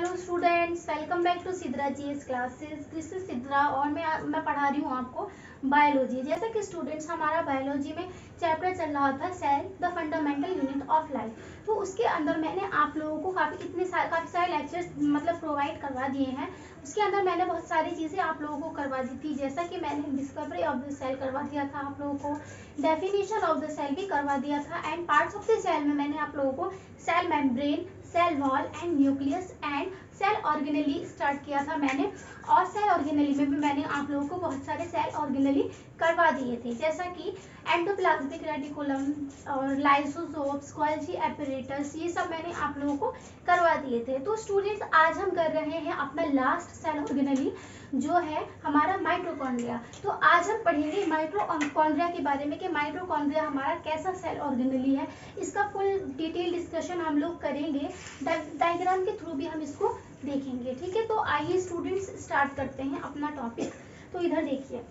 Hello students, welcome back to Sidra GS classes. This is Sidra और मैं पढ़ा रही हूँ आपको बायोलॉजी। जैसा कि स्टूडेंट्स हमारा बायोलॉजी में चैप्टर चल रहा था cell the fundamental unit of life, तो उसके अंदर मैंने आप लोगों को काफ़ी सारे लेक्चर्स मतलब प्रोवाइड करवा दिए हैं। उसके अंदर मैंने बहुत सारी चीज़ें आप लोगों को करवा दी थी, जैसा कि मैंने डिस्कवरी ऑफ द सेल करवा दिया था आप लोगों को, डेफिनेशन ऑफ द सेल भी करवा दिया था, and parts of the cell में मैंने आप लोगों को cell membrane, cell wall and nucleus and cell organelle start किया था मैंने। और सेल ऑर्गेनेली में भी मैंने आप लोगों को बहुत सारे सेल ऑर्गेनेली करवा दिए थे, जैसा कि एंडोप्लाज्मिक रेटिकुलम और लाइसोसोम्स, गोल्गी एपरेटस, ये सब मैंने आप लोगों को करवा दिए थे। तो स्टूडेंट्स आज हम कर रहे हैं अपना लास्ट सेल ऑर्गेनेली जो है हमारा माइटोकॉन्ड्रिया। तो आज हम पढ़ेंगे माइटोकॉन्ड्रिया के बारे में कि माइटोकॉन्ड्रिया हमारा कैसा सेल ऑर्गेनेली है। इसका फुल डिटेल डिस्कशन हम लोग करेंगे, डायग्राम के थ्रू भी हम इसको देखेंगे। ठीक है, तो आइए स्टूडेंट्स स्टार्ट करते हैं अपना टॉपिक। तो इधर देखिए,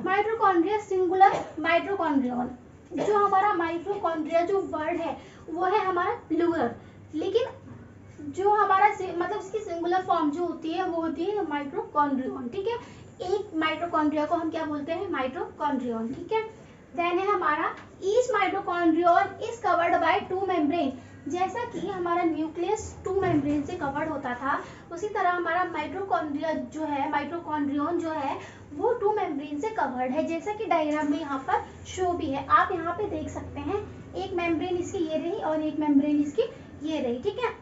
माइटोकॉन्ड्रिया सिंगुलर माइटोकॉन्ड्रियन। जो हमारा माइटोकॉन्ड्रिया जो वर्ड है वो है हमारा प्लूरल, लेकिन जो हमारा मतलब इसकी सिंगुलर फॉर्म जो होती है वो होती है माइटोकॉन्ड्रियन। ठीक है, एक माइटोकॉन्ड्रिया को हम क्या बोलते हैं, माइटोकॉन्ड्रियन। ठीक है, देन है हमारा each mitochondrion is covered by two membrane. जैसा कि हमारा न्यूक्लियस टू मेम्ब्रेन से कवर्ड होता था, उसी तरह हमारा माइटोकॉन्ड्रिया जो है, माइटोकॉन्ड्रियन जो है वो टू मेम्ब्रेन से कवर्ड है, जैसा कि डायग्राम में यहाँ पर शो भी है। आप यहाँ पे देख सकते हैं, एक मेम्ब्रेन इसकी ये रही और एक मेम्ब्रेन इसकी ये रही। ठीक है,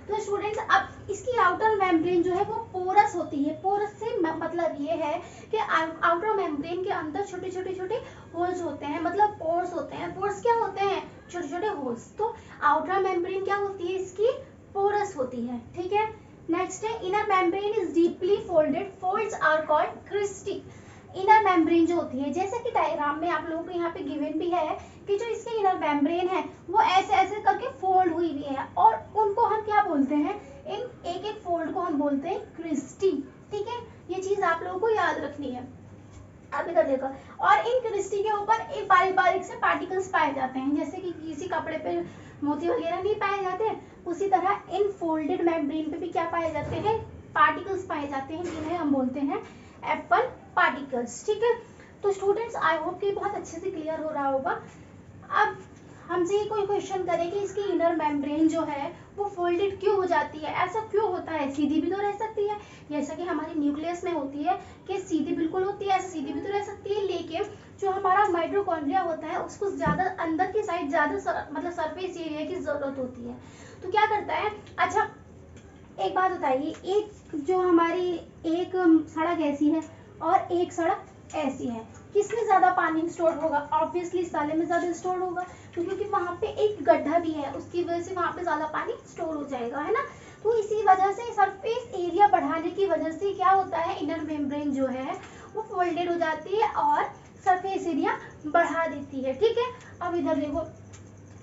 तो स्टूडेंट्स अब इसकी आउटर मेम्ब्रेन जो है वो पोरस होती है। पोरस से मतलब ये है कि आउटर मेम्ब्रेन के अंदर छोटे छोटे होल्स होते हैं, मतलब पोर्स होते हैं। पोर्स क्या होते हैं, छोटे छोटे होल्स। तो आउटर मेम्ब्रेन क्या होती है, इसकी पोरस होती है। ठीक है, नेक्स्ट है inner membrane is deeply folded, folds are called cristae. Inner membrane जो होती है, जैसे कि डायग्राम में आप लोगों को यहाँ पे गिवन भी है कि जो इसकी इनर मेम्ब्रेन है वो ऐसे ऐसे करके फोल्ड हुई भी है, और उनको हम क्या बोलते हैं, इन एक एक फोल्ड को हम बोलते हैं क्रिस्टी। ठीक है, ये चीज आप लोगों को याद रखनी है। अब इधर देखो, और इन क्रिस्टी के ऊपर एक बारीक बारीक से पार्टिकल्स पाए जाते हैं, जैसे कि किसी कपड़े पे मोती वगैरह नहीं पाए जाते, उसी तरह इन फोल्डेड मेम्ब्रेन पे भी क्या पाए जाते हैं, पार्टिकल्स पाए जाते हैं, जिन्हें हम बोलते हैं एप्पल पार्टिकल्स। ठीक है, तो स्टूडेंट्स आई होप कि बहुत अच्छे से क्लियर हो रहा होगा। अब हमसे ये कोई क्वेश्चन करे कि इसकी इनर मेम्ब्रेन जो है वो फोल्डेड क्यों हो जाती है, ऐसा क्यों होता है, सीधी भी तो रह सकती है, जैसा कि हमारी न्यूक्लियस में होती है कि सीधी बिल्कुल होती है, ऐसे सीधी भी तो रह सकती है, लेकिन जो हमारा माइटोकॉन्ड्रिया होता है उसको ज्यादा अंदर की साइड ज्यादा मतलब सरफेस एरिया की जरूरत होती है। तो क्या करता है, अच्छा एक बात बताइए, एक जो हमारी एक सड़क ऐसी है और एक सड़क ऐसी है, किसमें ज्यादा पानी स्टोर होगा, ऑब्वियसली इस वाले में ज्यादा स्टोर होगा, क्योंकि वहां पे एक गड्ढा भी है, उसकी वजह से वहां पे ज्यादा पानी स्टोर हो जाएगा, है ना। तो इसी वजह से सरफेस एरिया बढ़ाने की वजह से क्या होता है, इनर मेम्ब्रेन जो है वो फोल्डेड हो जाती है और सरफेस एरिया बढ़ा देती है। ठीक है, अब इधर देखो,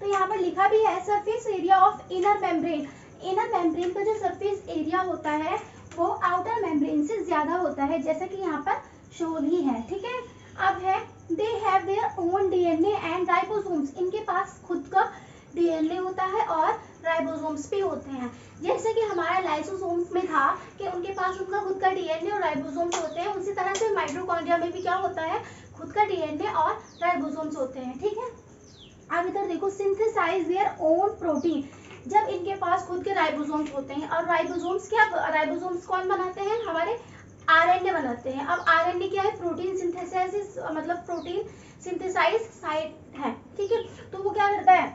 तो यहाँ पर लिखा भी है surface area of inner membrane. Inner membrane का जो सरफेस एरिया होता है वो आउटर मेम्ब्रेन से ज्यादा होता है, जैसा कि यहाँ पर शो ही है। ठीक है, अब है they have their own DNA and ribosomes. इनके पास खुद का डीएनए होता है और राइबोसोम्स भी होते हैं, जैसे कि हमारा लाइसोसोम्स में था कि उनके पास उनका खुद का डीएनए और राइबोसोम्स होते हैं, उसी तरह से माइटोकॉन्ड्रिया में भी क्या होता है, खुद का डीएनए और राइबोसोम्स होते हैं। ठीक है, अब इधर देखो, सिंथेसाइज देयर ओन प्रोटीन। जब इनके पास खुद के राइबोसोम्स होते हैं, और राइबोसोम्स क्या, राइबोसोम्स कौन बनाते हैं, हमारे आरएनए बनाते हैं। अब आरएनए क्या है, प्रोटीन सिंथेसिस मतलब प्रोटीन सिंथेसाइज साइट है। ठीक है, तो वो क्या करता है,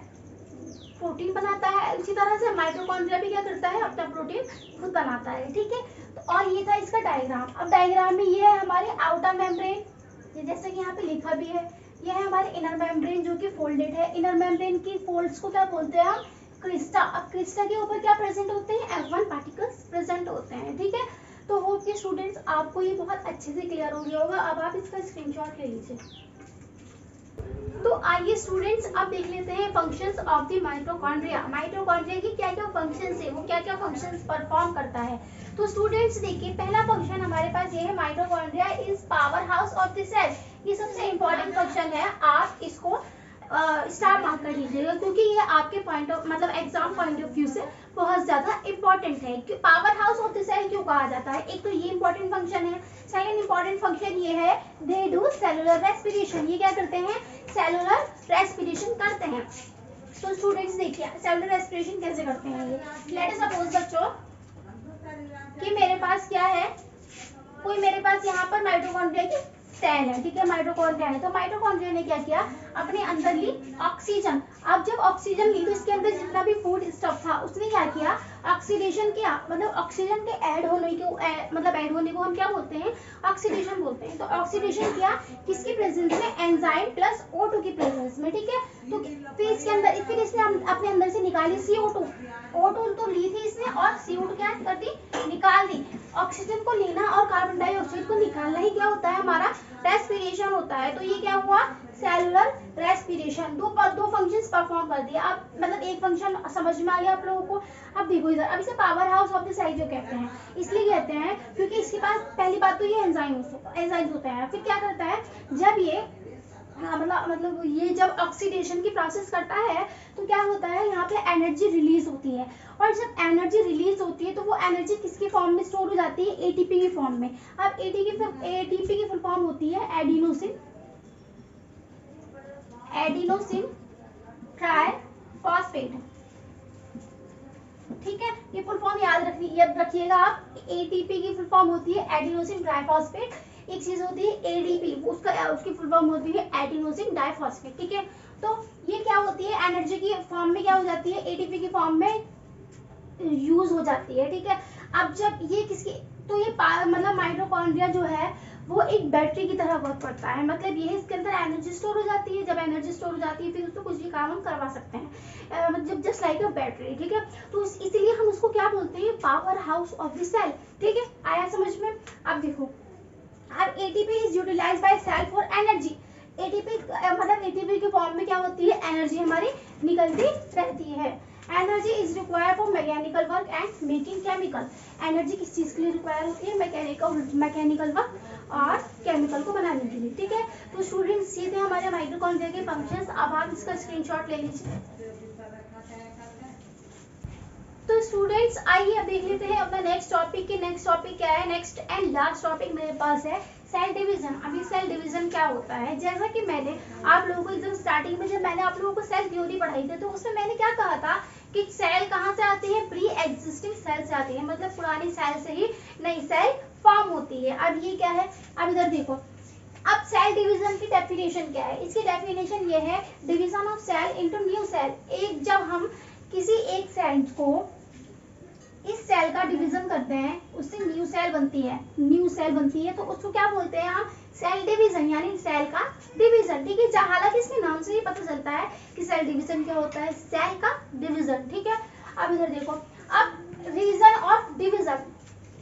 प्रोटीन बनाता है। उसी तरह से माइटोकॉन्ड्रिया भी क्या करता है, अपना प्रोटीन खुद बनाता है। ठीक है, तो और ये था इसका डायग्राम। अब डायग्राम में ये है हमारे आउटर मेम्ब्रेन, जैसे कि यहाँ पे लिखा भी है, ये है हमारे इनर मेम्ब्रेन जो कि फोल्डेड है। इनर मेम्ब्रेन की फोल्ड्स को क्या बोलते हैं हम, क्रिस्टा। अब क्रिस्टा के ऊपर क्या प्रेजेंट होते हैं, F1 पार्टिकल्स प्रेजेंट होते हैं। ठीक है, तो होप कि स्टूडेंट्स आपको ये बहुत अच्छे से क्लियर हो गया होगा। अब आप इसका स्क्रीनशॉट ले लीजिए। तो आइए स्टूडेंट्स अब देख लेते हैं functions of the mitochondria. Mitochondria की क्या क्या फंक्शंस है, वो क्या क्या फंक्शंस परफॉर्म करता है। तो स्टूडेंट्स देखिए, पहला फंक्शन हमारे पास ये है, mitochondria is power house of the cell. ये सबसे इंपॉर्टेंट फंक्शन है, आप इसको स्टार मार्क कर लीजिएगा, क्योंकि ये आपके पॉइंट ऑफ मतलब एग्जाम पॉइंट ऑफ व्यू से बहुत ज्यादा इंपॉर्टेंट है कि power house of the cell क्यों कहा जाता है। एक तो ये इंपॉर्टेंट फंक्शन है, सेकंड इंपॉर्टेंट फंक्शन ये है दे डू सेलुलर रेस्पिरेशन, ये क्या करते हैं, सेलुलर रेस्पिरेशन करते हैं। तो स्टूडेंट्स देखिए सेलुलर रेस्पिरेशन कैसे करते हैं ये। लेट अस सपोज बच्चों कि मेरे पास क्या है, कोई मेरे पास यहाँ पर माइटोकॉन्ड्रिया की सेल है, ठीक है, माइटोकॉन्ड्रिया है। तो माइटोकॉन्ड्रिया ने क्या किया, अपने अंदर ली ऑक्सीजन। अब जब ऑक्सीजन ली तो इसके अंदर जितना भी फूड स्टफ था उसने क्या किया, ऑक्सीडेशन किया, मतलब ऑक्सीजन के ऐड होने को हम क्या बोलते हैं, ऑक्सीडेशन बोलते हैं। तो ऑक्सीडेशन किया किसकी प्रेजेंस में, एंजाइम प्लस O2 की प्रेजेंस में, ठीक है। तो फिर इसके अंदर फिर इसने अपने अंदर से निकाली CO2, O2 तो ली थी इसने और CO2 क्या कर दी, निकाल दी। ऑक्सीजन को लेना और कार्बन डाइऑक्साइड को निकालना ही क्या होता है, हमारा रेस्पिरेशन होता है। तो ये क्या हुआ, सेलुलर रेस्पिरेशन। दो फंक्शंस परफॉर्म कर दिया। अब मतलब एक फंक्शन समझ में आ गया आप लोगों को। अब देखो इधर, अब इसे power house of the cell जो कहते हैं, इसलिए कहते हैं क्योंकि इसके पास पहली बात तो ये एंजाइम्स होते हैं। फिर क्या करता है, जब ये मतलब ये जब ऑक्सीडेशन की प्रोसेस करता है तो क्या होता है, यहाँ पे एनर्जी रिलीज होती है। और जब एनर्जी रिलीज होती है तो वो एनर्जी किसकी फॉर्म में स्टोर हो जाती है, एटीपी की फॉर्म में। अब एटीपी की फुल फॉर्म होती है एडिनोसिन ट्राइफॉस्फेट, ठीक है। ये फुल फॉर्म याद रखिएगा आप। एटीपी की फुल फॉर्म होती है एडिनोसिन ट्राइफॉस्फेट। एक चीज होती है एडीपी, उसकी फुल फॉर्म होती है एडिनोसिन डाइफॉस्फेट, ठीक है। तो ये क्या होती है, एनर्जी की फॉर्म में क्या हो जाती है, एटीपी की फॉर्म में यूज हो जाती है, ठीक है। अब जब ये किसकी, तो ये मतलब माइटोकॉन्ड्रिया जो है वो एक बैटरी की तरह वर्क करता है। मतलब ये इसके अंदर एनर्जी स्टोर हो जाती है। जब एनर्जी स्टोर हो जाती है फिर उसको कुछ भी काम हम करवा सकते हैं, मतलब जस्ट लाइक अ बैटरी, ठीक है। तो इसीलिए हम उसको क्या बोलते हैं, power house of the cell, ठीक है। आया समझ में। अब देखो, अब ATP is utilized by cell for energy. ATP मतलब एटीपी की फॉर्म में क्या होती है, एनर्जी हमारी निकलती रहती है। Energy is required for mechanical work and making chemical. Energy किस चीज के लिए रिक्वायर होती है, मैकेनिकल वर्क और केमिकल को बनाने के लिए, ठीक है। तो स्टूडेंट्स ये थे हमारे माइटोकॉन्ड्रिया के फंक्शंस। अब आप इसका स्क्रीनशॉट ले लीजिए। तो स्टूडेंट्स आइए अब देख लेते हैं अपना नेक्स्ट टॉपिक क्या है। नेक्स्ट एंड लास्ट टॉपिक मेरे पास है सेल डिवीजन। अभी सेल डिवीजन क्या होता है, जैसा कि मैंने आप लोगों को एकदम स्टार्टिंग में जब मैंने आप लोगों को सेल थ्योरी पढ़ाई थी तो उसमें मैंने क्या कहा था कि सेल कहाँ से आती है, प्री एग्जिस्टिंग सेल से आती है। मतलब पुरानी सेल से ही नई सेल फॉर्म होती है। अब ये क्या है, अब इधर देखो, अब सेल डिवीजन की डेफिनेशन क्या है, इसकी डेफिनेशन ये है division of cell into new cell. एक जब हम किसी एक सेल को इस सेल का डिवीजन करते हैं उससे न्यू सेल बनती है तो उसको क्या बोलते हैं हम, सेल डिवीजन, यानी सेल का डिवीजन, ठीक है। हालांकि इसके नाम से ही पता चलता है कि सेल डिवीजन क्या होता है, सेल का डिवीजन, ठीक है। अब इधर देखो, अब reason of division,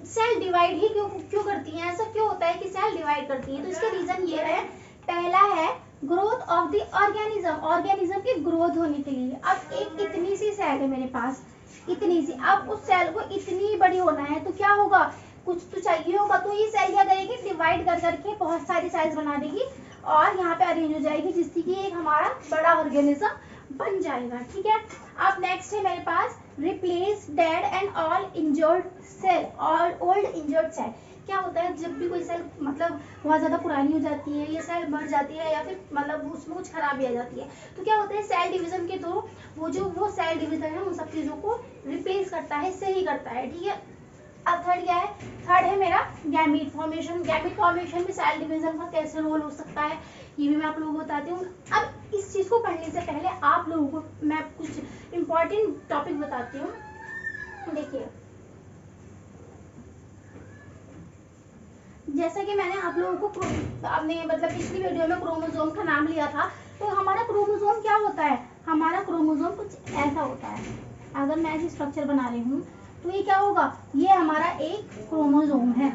cell divide ही क्यों करती है, ऐसा क्यों होता है कि सेल डिवाइड करती है, तो इसका रीजन ये है, पहला है ग्रोथ ऑफ द ऑर्गेनिज्म की ग्रोथ होने के लिए। अब एक इतनी सी सेल है मेरे पास, इतनी सी, अब उस सेल को इतनी बड़ी होना है तो क्या होगा, कुछ तो चाहिए होगा। तो ये सेल क्या करेगी, डिवाइड कर करके बहुत सारी सेल्स बना देगी और यहाँ पे अरेंज हो जाएगी, जिससे कि एक हमारा बड़ा ऑर्गेनिज्म बन जाएगा, ठीक है। अब नेक्स्ट है मेरे पास replace dead and all injured cell, all old injured cell. क्या होता है, जब भी कोई सेल मतलब बहुत ज्यादा पुरानी हो जाती है, ये सेल मर जाती है या फिर मतलब उसमें कुछ खराबी आ जाती है, तो क्या होता है सेल डिवीजन के थ्रू वो सेल डिवीजन है उन सब चीजों को रिप्लेस करता है, सही करता है, ठीक है। अब थर्ड क्या है, थर्ड है मेरा गैमीट फॉर्मेशन। गैमीट फॉर्मेशन में सेल डिवीजन का कैसे रोल हो सकता है ये भी मैं आप लोगों को बताती हूँ। अब इस चीज को पढ़ने से पहले आप लोगों को मैं कुछ इंपॉर्टेंट टॉपिक बताती हूँ। देखिए, जैसा कि मैंने आप लोगों को अपने मतलब पिछली वीडियो में क्रोमोसोम का नाम लिया था, तो हमारा क्रोमोसोम क्या होता है, हमारा क्रोमोसोम कुछ ऐसा होता है। अगर मैं ऐसी स्ट्रक्चर बना रही हूँ तो ये क्या होगा, ये हमारा एक क्रोमोसोम है,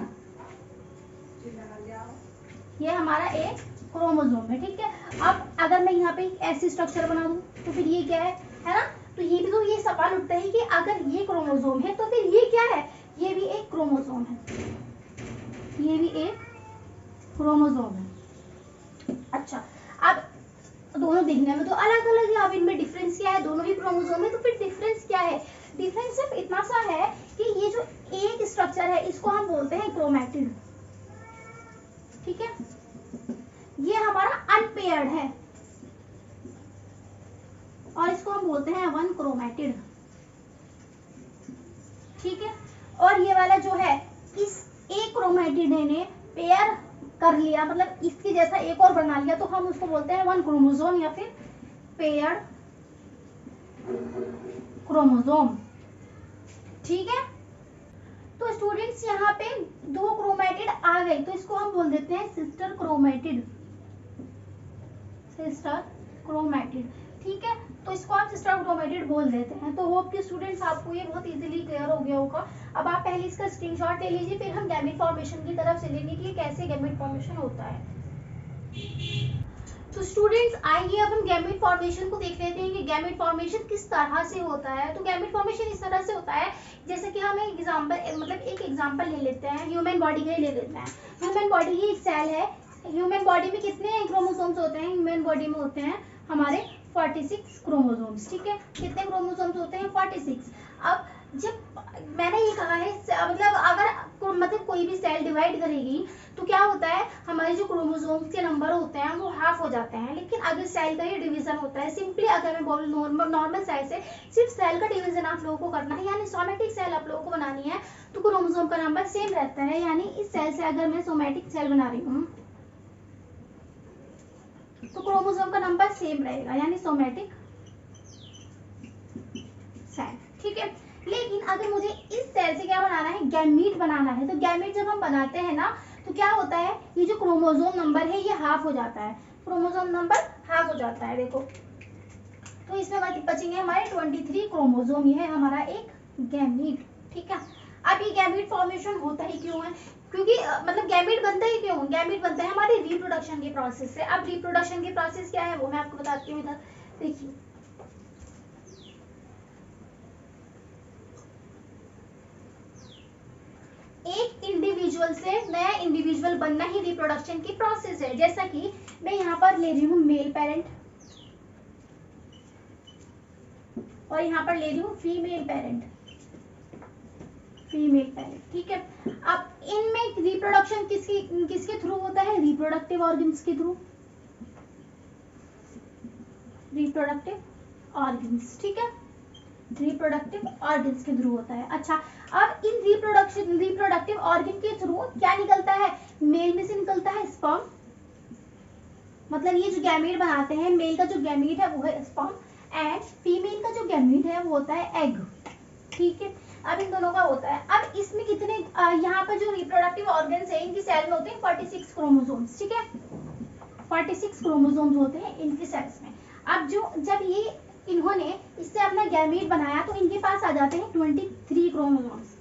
ये हमारा एक क्रोमोसोम है, ठीक है। अब अगर मैं यहाँ पे एक ऐसी स्ट्रक्चर बना दूँ तो फिर ये क्या है ना। तो ये भी तो ये सवाल उठता है कि अगर ये क्रोमोसोम है तो फिर ये क्या है, ये भी एक क्रोमोसोम है, ये भी एक क्रोमोसोम है। अच्छा, अब दोनों दिखने में तो अलग अलग है। अब इनमें डिफरेंस क्या है, दोनों ही क्रोमोसोम है, तो फिर डिफरेंस क्या है? डिफरेंस सिर्फ इतना सा है कि ये जो एक स्ट्रक्चर है इसको हम बोलते हैं क्रोमैटिड, ठीक है, ये हमारा अनपेयर्ड है और इसको हम बोलते हैं वन क्रोमैटिड, ठीक है। और ये वाला जो है, इस एक क्रोमैटिड ने पेयर कर लिया, मतलब इसके जैसा एक और बना लिया, तो हम उसको बोलते हैं वन क्रोमोसोम या फिर पेयर्ड क्रोमोसोम, ठीक है। तो स्टूडेंट्स यहाँ पे दो क्रोमैटिड आ गए, तो इसको हम बोल देते हैं सिस्टर क्रोमैटिड, सिस्टर क्रोमैटिड, ठीक है। तो इसको हम सिस्टर क्रोमैटिड बोल देते हैं। तो होप कि स्टूडेंट्स आपको ये बहुत इजीली क्लियर हो गया होगा। अब आप पहले इसका स्क्रीनशॉट ले लीजिए, फिर हम गैमेट फॉर्मेशन की तरफ चलेंगे कि कैसे गैमेट फॉर्मेशन होता है। तो स्टूडेंट्स आइए अब हम गैमेट फॉर्मेशन को देख लेते हैं कि गैमेट फॉर्मेशन किस तरह से होता है। तो गैमेट फॉर्मेशन इस तरह से होता है, जैसे कि हम एक एग्जांपल ले लेते हैं, ह्यूमन बॉडी का ही ले लेते हैं। ह्यूमन बॉडी ही एक सेल है। ह्यूमन बॉडी में कितने क्रोमोसोम्स होते हैं? ह्यूमन बॉडी में होते हैं हमारे 46 क्रोमोसोम्स, ठीक है। कितने क्रोमोसोम्स होते हैं? 46। अब जब मैंने ये कहा है, मतलब अगर कोई भी सेल डिवाइड करेगी तो क्या होता है, हमारे जो क्रोमोसोम्स के नंबर होते हैं वो हाफ हो जाते हैं। लेकिन अगर सेल का ये डिवीजन होता है, सिंपली अगर मैं बोलूं नॉर्मल सेल से, सिर्फ सेल का डिवीजन आप लोगों को करना है, यानी सोमेटिक सेल आप लोगों को बनानी है, तो क्रोमोसोम का नंबर सेम रहता है। यानी इस सेल से अगर मैं सोमेटिक सेल बना रही हूँ तो क्रोमोसोम का नंबर सेम रहेगा, यानी सोमेटिक सेल, ठीक है। लेकिन अगर मुझे इस सेल से क्या बनाना है? गैमीट बनाना है। तो गैमीट जब हम बनाते हैं ना, तो क्या होता है, ये जो क्रोमोसोम नंबर है ये हाफ हो जाता है, क्रोमोसोम नंबर हाफ हो जाता है, देखो। तो इसमें बचेंगे हमारे 23 क्रोमोसोम, ये है हमारा एक गैमीट, ठीक है। अब ये गैमीट फॉर्मेशन होता ही क्यों है? क्योंकि मतलब गैमीट बनता ही क्यों? गैमीट बनता है हमारे रिप्रोडक्शन के प्रोसेस से। अब रिप्रोडक्शन के प्रोसेस क्या है वो मैं आपको बताती हूँ। इधर देखिए, एक इंडिविजुअल से नया इंडिविजुअल बनना ही रिप्रोडक्शन की प्रोसेस है। जैसा कि मैं यहाँ पर ले रही हूँ मेल पेरेंट और यहाँ पर ले रही हूँ फीमेल पेरेंट, ठीक है। अब इनमें रिप्रोडक्शन किसके थ्रू होता है? रिप्रोडक्टिव ऑर्गन्स के थ्रू, रिप्रोडक्टिव ऑर्गन्स, ठीक है, रिप्रोडक्टिव ऑर्गन्स के थ्रू होता है। अच्छा, अब इन रिप्रोडक्टिव ऑर्गन के थ्रू क्या निकलता है? मेल में से निकलता है स्पर्म, मतलब ये जो गैमीट बनाते हैं, मेल का जो गैमीट है वो है स्पर्म एंड फीमेल का जो गैमीट है वो होता है एग, ठीक है। अब इन दोनों का होता है। अब इसमें कितने यहाँ पर जो रिप्रोडक्टिव ऑर्गन्स है इनकी सेल में होते हैं 46 क्रोमोसोम्स, ठीक है, 46 क्रोमोसोम्स होते हैं इनकी सेल्स में। अब जब ये इन्होंने इससे अपना गैमीट बनाया तो इनके पास आ जाते हैं 23 क्रोमोसोम्स,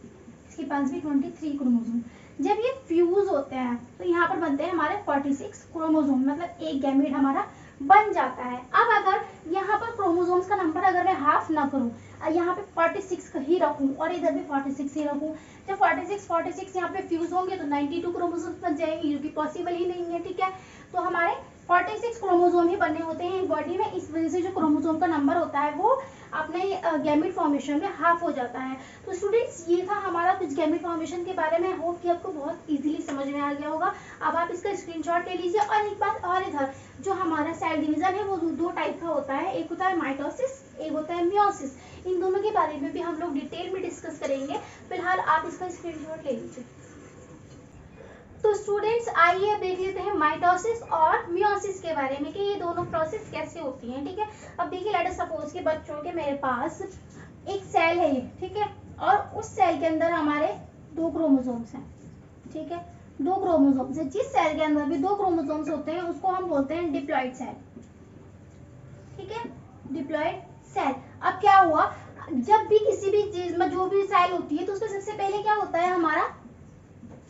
इसके पास भी 23 क्रोमोसोम। जब ये फ्यूज होते हैं तो यहाँ पर बनते हैं हमारे 46 क्रोमोसोम, मतलब एक गैमीट हमारा बन जाता है। अब अगर यहाँ पर क्रोमोसोम्स का नंबर अगर मैं हाफ ना करूँ, यहाँ पे 46 ही रखूँ और इधर भी 46 ही रखूँ, जब 46 यहाँ पे फ्यूज होंगे तो 92 क्रोमोसोम्स बन जाएंगे, जो कि पॉसिबल ही नहीं है, ठीक है। तो हमारे 46 क्रोमोसोम ही बने होते हैं बॉडी में, इस वजह से जो क्रोमोसोम का नंबर होता है वो अपने गैमेट फॉर्मेशन में हाफ हो जाता है। तो स्टूडेंट्स ये था हमारा कुछ गैमेट फॉर्मेशन के बारे में, होप कि आपको बहुत इजीली समझ में आ गया होगा। अब आप इसका स्क्रीनशॉट ले लीजिए। और एक बात और, इधर जो हमारा सेल डिवीजन है वो दो टाइप का होता है, एक होता है माइटोसिस, एक होता है मियोसिस। इन दोनों के बारे में भी हम लोग डिटेल में डिस्कस करेंगे, फिलहाल आप इसका स्क्रीनशॉट ले लीजिए। तो स्टूडेंट्स आइए अब देख लेते हैं माइटोसिस और मियोसिस के बारे में कि ये दोनों प्रोसेस कैसे होती हैं, ठीक है। अब देखिए, लेट अस सपोज के बच्चों के मेरे पास एक सेल है ये, ठीक है, और उस सेल के अंदर हमारे 2 क्रोमोसोम्स हैं, ठीक है, 2 क्रोमोसोम्स है। जिस सेल के अंदर भी 2 क्रोमोसोम्स होते हैं उसको हम बोलते हैं डिप्लॉइड सेल, ठीक है, डिप्लॉइड सेल। अब क्या हुआ, जब भी किसी भी चीज में जो भी सेल होती है तो उसमें सबसे पहले क्या होता है हमारा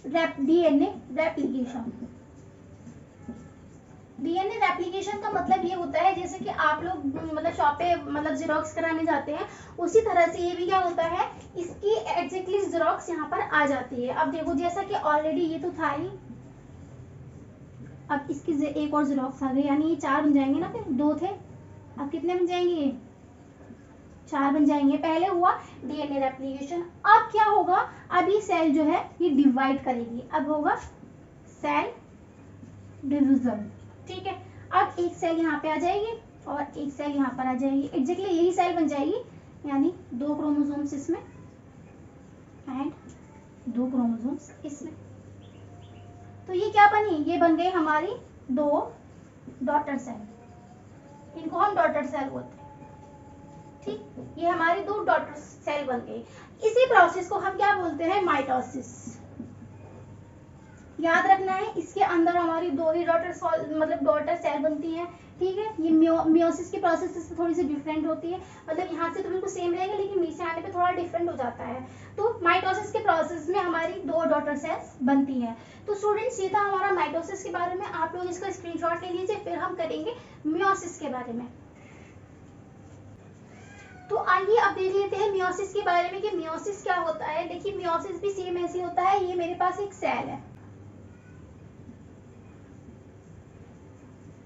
डीएनए रेप्लिकेशन। डीएनए रेप्लिकेशन का मतलब ये होता है जैसे कि आप लोग मतलब शॉप पे मतलब जेरोक्स कराने जाते हैं, उसी तरह से ये भी क्या होता है, इसकी एग्जैक्टली जेरोक्स यहाँ पर आ जाती है। अब देखो, जैसा कि ऑलरेडी ये तो था ही, अब इसकी एक और जेरोक्स आ गई, यानी ये 4 बन जाएंगे ना, फिर 2 थे, अब कितने बन जाएंगे, ये 4 बन जाएंगे। पहले हुआ डीएनए रेप्लिकेशन। अब क्या होगा, अब ये सेल जो है ये डिवाइड करेगी, अब होगा सेल डिवीजन। ठीक है, अब एक सेल यहाँ पे आ जाएगी और एक सेल यहाँ पर आ जाएगी, एग्जैक्टली यही सेल बन जाएगी, यानी 2 क्रोमोसोम्स इसमें एंड 2 क्रोमोसोम्स इसमें। तो ये क्या बनी, ये बन गई हमारी 2 डॉटर सेल, इनको हम डॉटर सेल बोलते हैं। ठीक, ये हमारी 2 डॉटर सेल बन गई। इसी प्रोसेस को हम क्या बोलते हैं, माइटोसिस। याद रखना है, इसके अंदर हमारी 2 ही डॉटर सेल बनती हैं। ठीक है, ये मियोसिस की प्रोसेस से थोड़ी सी डिफरेंट होती है, मतलब यहाँ से तो बिल्कुल सेम रहेगा लेकिन नीचे आने पे थोड़ा डिफरेंट हो जाता है। तो माइटोसिस के प्रोसेस में हमारी 2 डॉटर सेल्स बनती हैं। तो स्टूडेंट्स, ये था हमारा माइटोसिस के बारे में, आप लोग इसका स्क्रीनशॉट ले लीजिए, फिर हम करेंगे मियोसिस के बारे में। तो आइए अब देख लेते हैं मियोसिस के बारे में कि मियोसिस क्या होता है। देखिए, मियोसिस भी सेम ऐसे होता है, ये मेरे पास एक सेल है,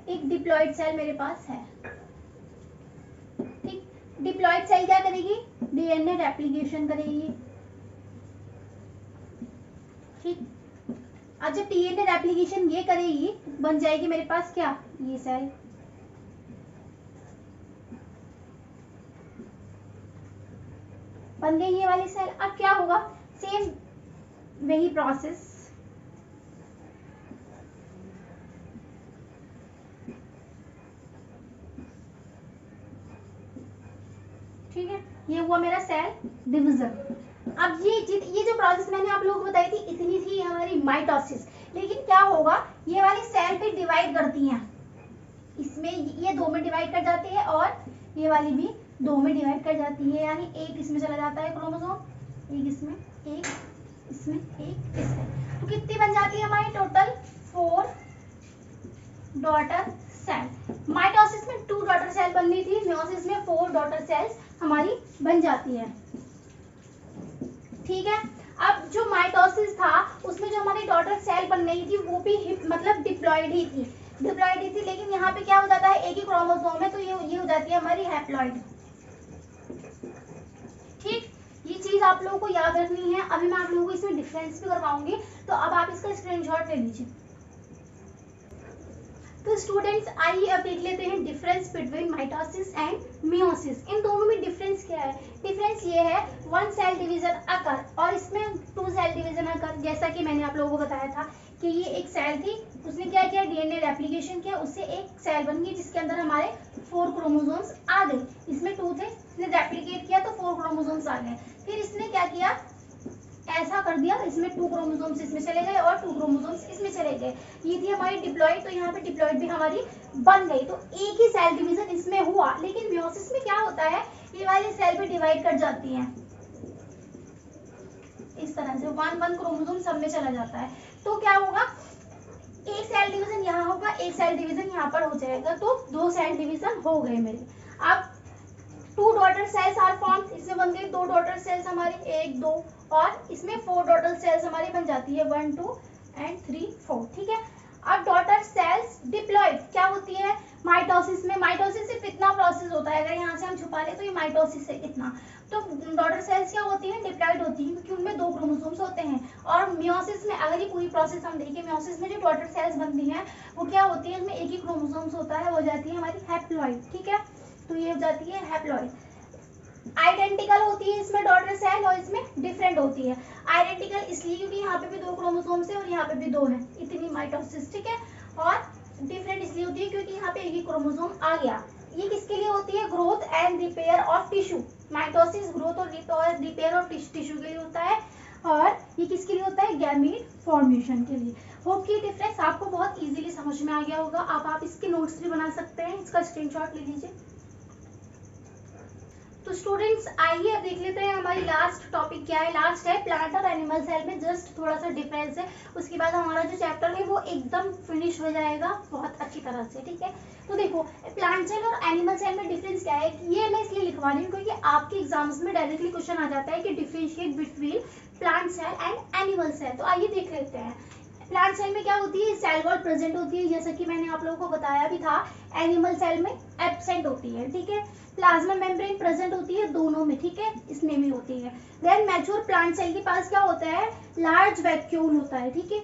एक डिप्लॉइड सेल मेरे पास है। ठीक, डिप्लॉइड सेल क्या करेगी, डीएनए रेप्लिकेशन करेगी। ठीक, अब जब डीएनए रेप्लिकेशन ये करेगी, बन जाएगी मेरे पास क्या, ये सेल। बन गई ये वाली सेल। अब क्या होगा, सेम वही प्रोसेस, ठीक है, ये हुआ मेरा सेल डिवीजन। अब ये जो प्रोसेस मैंने आप लोगों को बताई थी, इतनी थी हमारी माइटोसिस। लेकिन क्या होगा, ये वाली सेल भी डिवाइड करती हैं, इसमें ये 2 में डिवाइड कर जाती है और ये वाली भी 2 में डिवाइड कर जाती है, यानी एक इसमें चला जाता है क्रोमोसोम, एक इसमें, एक इसमें, एक इसमें। तो कितनी बन जाती है हमारी टोटल, 4 डॉटर सेल। माइटोसिस में 2 डॉटर सेल बननी थी, मियोसिस में 4 डॉटर सेल्स हमारी बन जाती है। ठीक है, अब जो माइटोसिस था उसमें जो हमारी डॉटर सेल बन रही थी वो भी मतलब डिप्लॉइड ही थी, लेकिन यहाँ पे क्या हो जाता है, एक ही क्रोमोसोम है, तो ये हो जाती है हमारी हैप्लॉइड। ठीक, ये चीज आप लोगों को याद रखनी है। अभी मैं आप लोगों को इसमें डिफरेंस भी करवाऊंगी, तो अब आप इसका स्क्रीनशॉट ले लीजिए। तो स्टूडेंट्स, आइए अब देख लेते हैं difference between mitosis and meiosis. इन दोनों में डिफरेंस क्या है, डिफरेंस ये है 1 सेल डिवीजन अकर और इसमें 2 सेल डिवीजन अकर। जैसा कि मैंने आप लोगों को बताया था कि ये एक सेल थी, उसने क्या किया, डीएनए रेप्लिकेशन किया, उससे एक सेल बन गई जिसके अंदर हमारे 4 क्रोमोसोम्स आ गए। इसमें 2 थे, इसने रेप्लिकेट किया तो 4 क्रोमोसोम्स आ गए। फिर इसने क्या किया, ऐसा कर दिया, इसमें 2 क्रोमोसोम्स इसमें चले गए और 2 क्रोमोसोम्स इसमें चले गए। ये थी हमारी डिप्लॉइड, तो यहाँ पे डिप्लॉइड भी हमारी बन गई। तो एक ही सेल डिवीजन इसमें हुआ। लेकिन मियोसिस में क्या होता है, ये वाली सेल भी डिवाइड कर जाती हैं इस तरह से, 1 क्रोमोसोम सब में चला जाता है। तो क्या होगा, एक सेल डिवीजन यहाँ होगा, एक सेल डिवीजन यहाँ पर हो जाएगा, तो 2 सेल डिवीजन हो गए मेरे। अब 2 डॉटर सेल्स आर फॉर्म, इसमें बन गई 2 डॉटर सेल्स हमारी, 1 2, और इसमें 4 डॉटर सेल्स हमारी बन जाती है, 1 2 एंड 3 4। ठीक है, अब डॉटर सेल्स डिप्लॉइड क्या होती है, माइटोसिस में। माइटोसिस सिर्फ इतना प्रोसेस होता है, अगर यहाँ से हम छुपा ले तो ये माइटोसिस है इतना। तो डॉटर सेल्स क्या होती हैं, डिप्लॉइड होती हैं, क्योंकि उनमें 2 क्रोमोसोम्स होते हैं। और मियोसिस में अगर ये पूरी प्रोसेस हम देखें, मियोसिस में जो डॉटर सेल्स बनती हैं वो क्या होती है, उसमें एक ही क्रोमोसोम्स होता है, वो जाती है हमारी हैप्लॉइड। ठीक है, तो ये हो जाती है हैप्लॉइड। आइडेंटिकल होती है इसमें डॉटर सेल और इसमें डिफरेंट होती है। आइडेंटिकल इसलिए क्योंकि यहाँ पे भी 2 क्रोमोसोम्स है और यहाँ पे भी 2 है, इतनी माइटोसिस। ठीक है, और डिफरेंट इसलिए होती है क्योंकि यहाँ पे एक ही क्रोमोसोम आ गया। ये किसके लिए होती है, growth and repair of tissue. Mitosis growth और रिपेयर ऑफ टिश्यू के लिए होता है, और ये किसके लिए होता है, गैमीट फॉर्मेशन के लिए। होप कि डिफरेंस आपको बहुत इजीली समझ में आ गया होगा। अब आप इसके नोट्स भी बना सकते हैं, इसका स्क्रीनशॉट ले लीजिए। तो स्टूडेंट्स, आइए अब देख लेते हैं हमारी लास्ट टॉपिक क्या है। लास्ट है प्लांट और एनिमल सेल में जस्ट थोड़ा सा डिफरेंस है, उसके बाद हमारा जो चैप्टर है वो एकदम फिनिश हो जाएगा बहुत अच्छी तरह से। ठीक है, तो देखो प्लांट सेल और एनिमल सेल में डिफरेंस क्या है, ये मैं इसलिए लिखवा रही हूँ क्योंकि आपके एग्जाम्स में डायरेक्टली क्वेश्चन आ जाता है कि differentiate between plant cell and animal cell. तो आइए देख लेते हैं। प्लांट सेल में क्या होती है, सेल वॉल प्रेजेंट होती है, जैसा कि मैंने आप लोगों को बताया भी था। एनिमल सेल में एब्सेंट होती है, ठीक है। प्लाज्मा मेम्ब्रेन प्रेजेंट होती है दोनों में, ठीक है, इसमें भी होती है। देन मैच्योर प्लांट सेल के पास क्या होता है, लार्ज वैक्यूल होता है, ठीक है।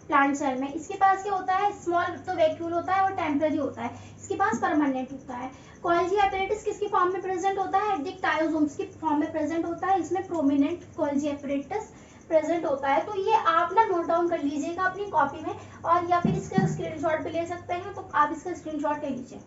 प्लांट सेल में इसके पास क्या होता है, स्मॉल तो वैक्यूल होता है और टेम्पररी होता है, इसके पास परमानेंट होता है। कोल्जी एपरेटस किसकी फॉर्म में प्रेजेंट होता है, डिक्टायोसोम्स की फॉर्म में प्रेजेंट होता है, इसमें प्रोमिनेंट कोल्जी एपरेटस प्रेजेंट होता है। तो ये आप ना नोट डाउन कर लीजिएगा अपनी कॉपी में, और या फिर इसका स्क्रीनशॉट भी ले सकते हैं, तो आप इसका स्क्रीनशॉट ले लीजिए।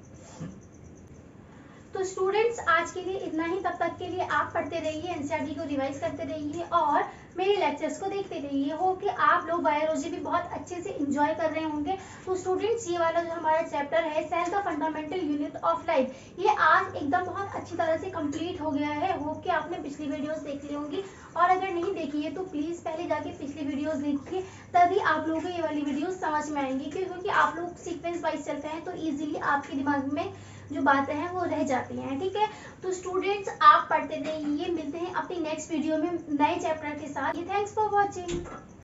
तो स्टूडेंट्स आज के लिए इतना ही, तब तक के लिए आप पढ़ते रहिए, एनसीईआरटी को रिवाइज करते रहिए और मेरे लेक्चर्स को देखते रहिए। होप कि आप लोग बायोलॉजी भी बहुत अच्छे से एंजॉय कर रहे होंगे। तो स्टूडेंट्स ये वाला जो हमारा चैप्टर है, cell the fundamental unit of life, ये आज एकदम बहुत अच्छी तरह से कंप्लीट हो गया है। होप कि आपने पिछली वीडियोस देख ली होंगी, और अगर नहीं देखी है तो प्लीज पहले जाके पिछली वीडियोस देखिए, तभी आप लोगों को ये वाली वीडियोस समझ में आएंगी, क्योंकि आप लोग सीक्वेंस वाइज चलते हैं तो इजीली आपके दिमाग में जो बातें हैं वो रह जाती हैं, ठीक है। तो स्टूडेंट्स आप पढ़ते रहिए, मिलते हैं अपनी नेक्स्ट वीडियो में नए चैप्टर के साथ। Thanks for watching.